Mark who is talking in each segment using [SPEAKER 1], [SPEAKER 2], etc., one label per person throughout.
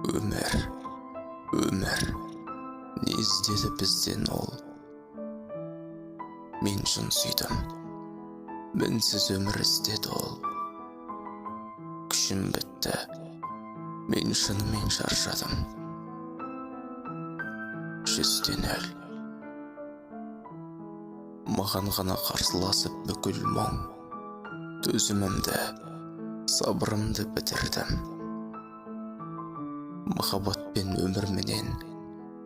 [SPEAKER 1] Өмір, өмір, не іздеді бізден ол? Мен шын сүйдім, мінсіз өмір іздеді ол. Күшім бітті, мен шынымен шаршадым. 100-0. Маған ғана қарсыласып бүкіл мұң. Төзімімді, сабырымды бітірдім. Махаббатпен өмірменен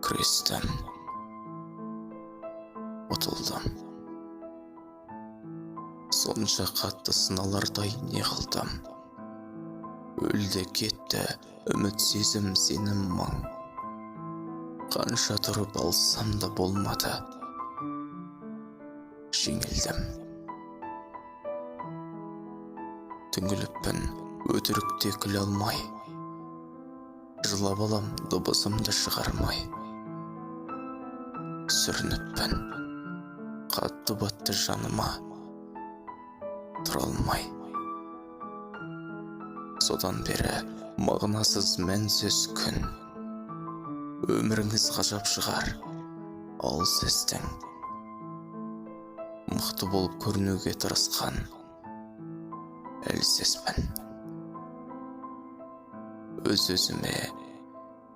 [SPEAKER 1] күрестім. Ұтылдым. Сонша қатты сыналардай не қылдым. Өлді кетті үміт, сезім, сенім, мұң. Қанша тұрып алсам да болмады. Жеңілдім. Түңіліппін, өтірікте күле алмай. Жылап алам дыбысымды шығармай. Сүрініппін, қатты батты жаныма. Тұра алмай. Содан бері мағынасыз, мәнсіз күн. Өміріңіз ғажап шығар, ал сіздің. Мықты болып көрінуге тырысқан әлсізбін. Өз-өзіме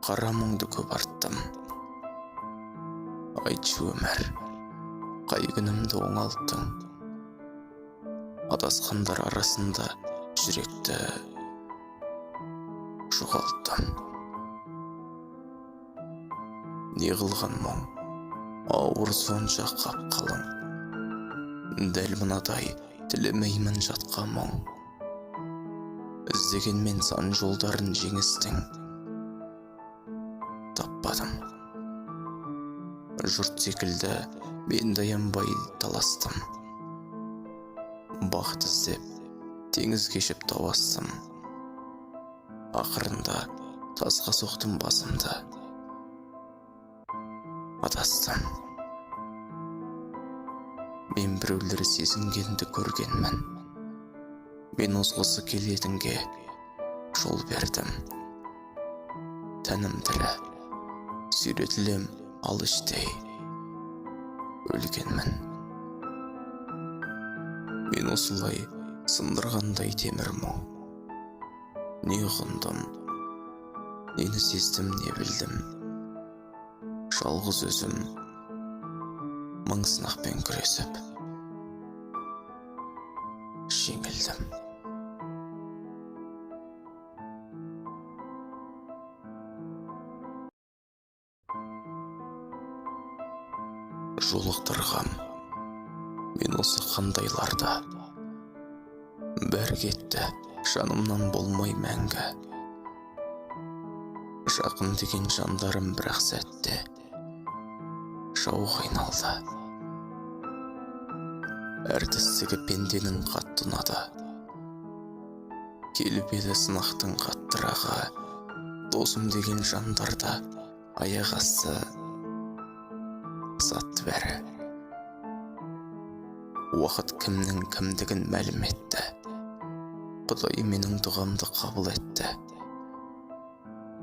[SPEAKER 1] қара мұңды көп арттым. Айтшы өмір, қай күнімді оңалттың? Адасқандар арасында жүректі жоғалттым. Не қылған мұң, ауыр сонша қап-қалың. Дәл мынадай тілемеймін жатқа мұң. Іздегенмен сан жолдарын жеңістің. Таппадым. Жұрт секілді мен даянбай таластым. Бақыт іздеп теңіз кешіп тауастым. Ақырында тасқа соқтым басымды. Адастым. Мен біреулер сезінгенді көргенмін. Мен озғысы келетінге жол бердім. Тәнім тірі, сүйретілем ал іштей. Өлгенмін. Мен осылай сындырғандай темір мұң. Не ұғындым, нені сездім, не білдім. Жалғыз өзім мың сынақпен күресіп жеңілдім. Жолықтырғам мен осы қандайларда. Бәрі кетті жанымнан болмай мәңгі. Жақын деген жандарым бірақ сәтте жауға айналды. Әртістігі пенденің қатты ұнады. Келіп еді сынақтың қаттырағы. Досым деген жандарда аяқ асты сатты бәрі. Уақыт кімнің кімдігін мәлім етті. Құдай менің дұғамды қабыл етті.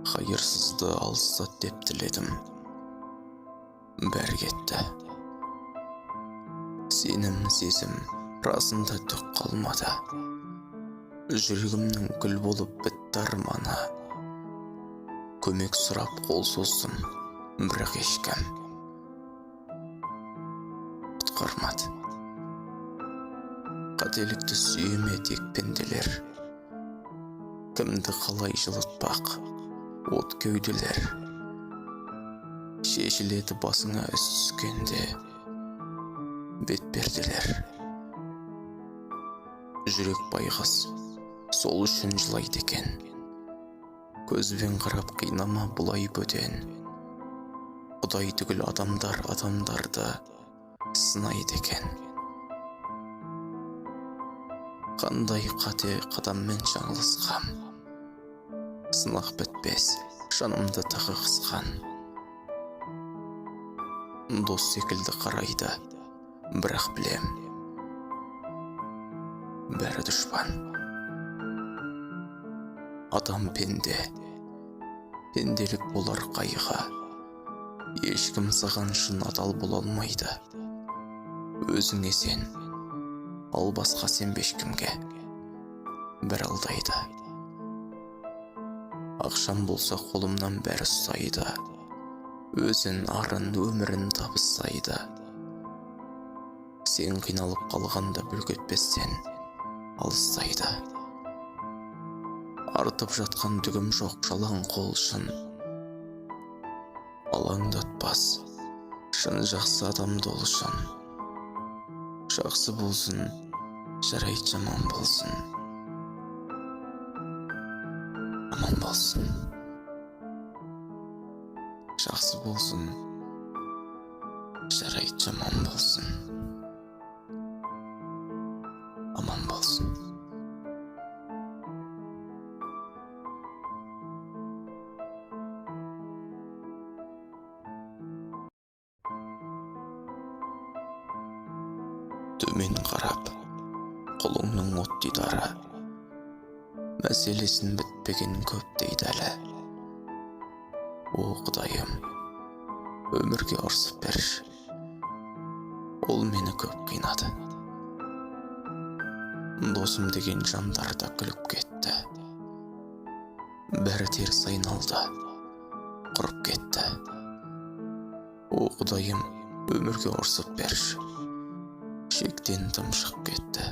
[SPEAKER 1] Қайырсызды алыстат деп тіледім. Бәрі кетті. Сенім, сезім расында түк қалмады. Жүрегімнің гүл болып бітті арманы. Көмек сұрап қол создым, бірақ ешкім құтқармады. Қателікті сүйеме тек пенделер. Кімді қалай жылытпақ от кеуделер. Шешіледі басыңа үс түскенде бетперделер. Жүрек байғыз сол үшін жылайды екен. Көзбен қарап қинама бұлай бөтен. Құдай түгіл адамдар адамдарды сынайды екен. Қандай қате қадаммен жаңылысқам. Сынақ бітпес жанымды тағы қысқан. Дос секілді қарайды, бірақ білем бәрі дұшпан. Адам пенде, пенделік болар қайғы. Ешкім саған шын адал бола алмайды. Өзіңе сен, ал басқа сенбе ешкімге. Бір алдайды. Ақшам болса қолымнан бәрі ұстайды. Өзін, арын, өмірін табыстайды. Сен қиналып қалғанда бүлкетпестен алыстайды. Артып жатқан дүгім жоқ жалаң қол шын. Алаңдатпас, шын жақсы адамды ол шын. Жақсы болсын, жарайды, жаман болсын. Аман болсын. Жақсы болсын, жарайды, жаман болсын. Аман болсын. Төмен қарап, қолыңның от дидары, мәселесін бітпеген көп дейді әлі. О Құдайым, өмірге ұрсып берші, ол мені көп қинады. Досым деген жандар да күліп кетті. Бәрі теріс айналды, құрып кетті. О Құдайым, өмірге ұрсып берші, шектен тым шығып кетті.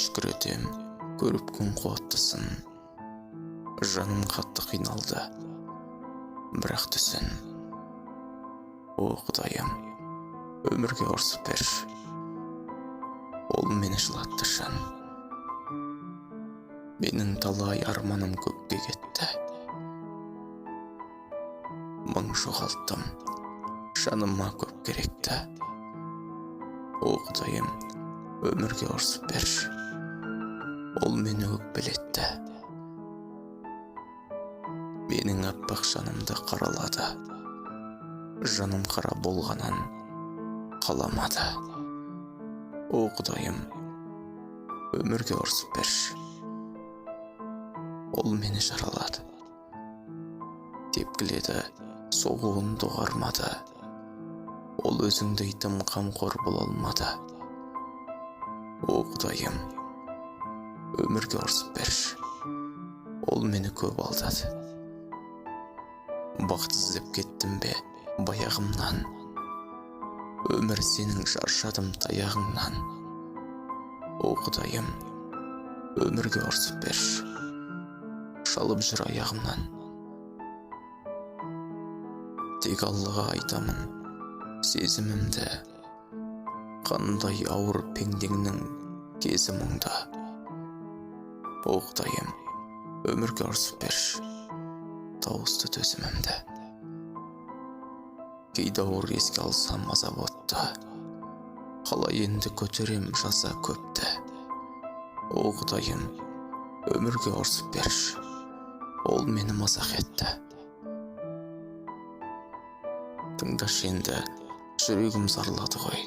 [SPEAKER 1] Шүкір етем, көріп күн қуаттысын. Жаным қатты қиналды, бірақ түсін. О Құдайым, өмірге ұрсып берші, ол мені жылатты шын. Менің талай арманым көкке кетті. Мың жоғалттым, жаныма көп керекті. О Құдайым, өмірге ұрсып берші, ол мені өкпелетті. Менің аппақ жанымды қаралады, жаным қара болғанын қаламады. О Құдайым, өмірге ұрсып берші, ол мені жаралады. Тепкіледі, соғуын доғармады, ол өзіңдей тым қамқор бола алмады. О Құдайым, өмірге ұрсып берші, ол мені көп алдады. Бақыт іздеп кеттім бе баяғымнан, өмір сенің шаршадым таяғыңнан. О Құдайым, өмірге ұрсып берші, шалып жүр аяғымнан. Тек Аллаға айтамын сезімімді, қандай ауыр пендеңнің кезі мұңда. О Құдайым, өмірге ұрсып берші, тауысты төзімімді. Кейде ауыр еске алсам азап отты, қалай енді көтерем жаза көпті. О Құдайым, өмірге ұрсып берші, ол мені мазақ етті. Тыңдашы енді, жүрегім зарлады ғой,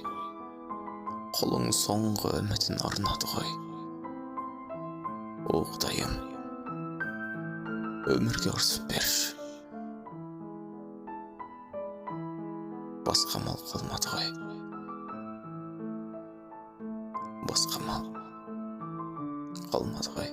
[SPEAKER 1] қолың соңғы үмітін арнады ғой. О Құдайым, өмірге ұрсып берші, басқа мал қалмады ғой. Басқа мал қалмады ғой.